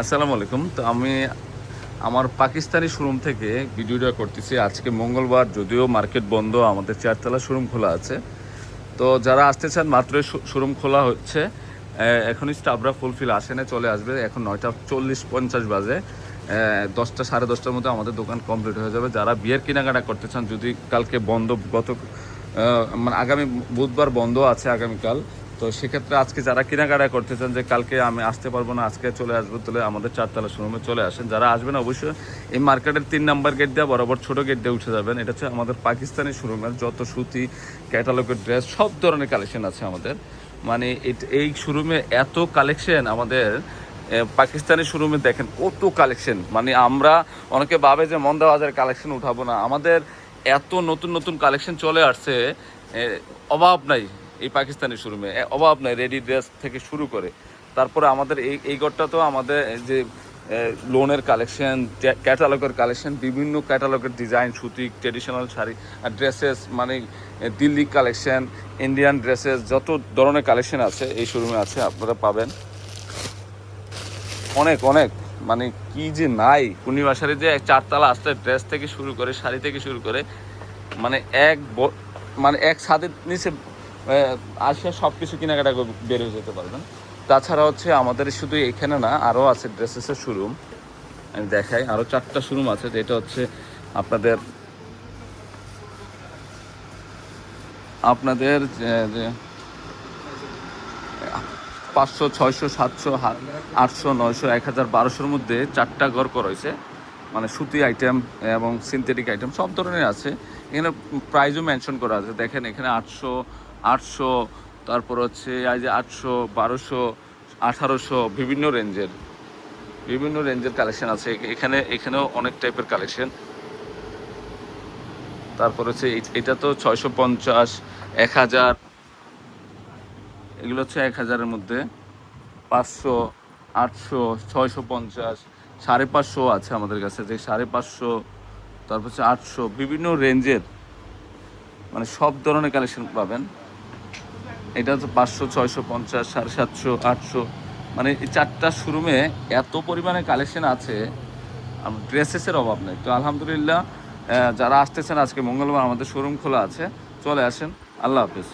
আসসালামু আলাইকুম। তো আমি আমার পাকিস্তানি শোরুম থেকে ভিডিওটা করতেছি। আজকে মঙ্গলবার, যদিও মার্কেট বন্ধ, আমাদের চারতলা শোরুম খোলা আছে। তো যারা আসতে চান, মাত্র শোরুম খোলা হচ্ছে, এখনই স্টাফরা ফুলফিল আসে না, চলে আসবে। এখন 9:40-50 বাজে। 10টা সাড়ে 10টার মধ্যে আমাদের দোকান কমপ্লিট হয়ে যাবে। যারা বিয়ের কেনাকাটা করতে চান, যদি কালকে বন্ধ, মানে আগামী বুধবার বন্ধ আছে আগামীকাল, তো সেক্ষেত্রে আজকে যারা কেনাকাটা করতে চান যে কালকে আমি আসতে পারবো না, আজকে চলে আসবো, তাহলে আমাদের চারতলা শোরুমে চলে আসেন। যারা আসবেন অবশ্যই এই মার্কেটের 3 নাম্বার গেট দিয়ে বরাবর ছোট গেট দিয়ে উঠে যাবেন। এটা হচ্ছে আমাদের পাকিস্তানি শোরুমের যত সুতি, ক্যাটালগের ড্রেস, সব ধরনের কালেকশন আছে আমাদের। মানে এই শোরুমে এত কালেকশন আমাদের। পাকিস্তানি শোরুমে দেখেন কত কালেকশন। মানে আমরা অনেকে ভাবে যে মন্দা বাজারের কালেকশন উঠাবো না, আমাদের এত নতুন নতুন কালেকশন চলে আসছে, অভাব নাই। এই পাকিস্তানি শোরুমে অভাব নাই, রেডি ড্রেস থেকে শুরু করে। তারপরে আমাদের এই ঘরটা তো আমাদের যে লোনের কালেকশন, ক্যাটালগের কালেকশন, বিভিন্ন ক্যাটালগের ডিজাইন, সুতি, ট্রেডিশনাল শাড়ি, ড্রেসেস, মানে দিল্লি কালেকশন, ইন্ডিয়ান ড্রেসেস, যত ধরনের কালেকশন আছে এই শোরুমে আছে, আপনারা পাবেন অনেক অনেক। মানে কি যে নাই, পূর্ণিমা শাড়ি যে চারতলা আসতে, ড্রেস থেকে শুরু করে, শাড়ি থেকে শুরু করে, মানে মানে এক ছাদের নিচে আসে সব কিছু কেনাকাটা বের হয়ে যেতে পারবেন। তাছাড়া হচ্ছে আমাদের শুধু এখানে না, আরও আছে ড্রেসেসের শোরুম। আমি দেখাই, আরও 4টা শোরুম আছে, যেটা হচ্ছে আপনাদের আপনাদের যে 500, 600, 700, 800, 900, 1000, 1200-র মধ্যে 4টা ঘর করেছে। মানে সুতি আইটেম এবং সিনথেটিক আইটেম সব ধরনের আছে। এখানে প্রাইজও মেনশন করা আছে, দেখেন এখানে 800, তারপর হচ্ছে এই যে 800, 1200, 1800, বিভিন্ন রেঞ্জের কালেকশন আছে এখানেও অনেক টাইপের কালেকশন। তারপর হচ্ছে এটা তো 650, 1000, এগুলো হচ্ছে 1000-এর মধ্যে। 500, 800, 650, 550 আছে আমাদের কাছে, যে 550, তারপর হচ্ছে 800, বিভিন্ন রেঞ্জের, মানে সব ধরনের কালেকশন পাবেন। এটা হচ্ছে 500, 650, 750, 800, মানে এই 4টা শোরুমে এত পরিমাণে কালেকশন আছে, ড্রেসেসের অভাব নেই। তো আলহামদুলিল্লাহ, যারা আসতেছেন, আজকে মঙ্গলবার আমাদের শোরুম খোলা আছে, চলে আসেন। আল্লাহ হাফিজ।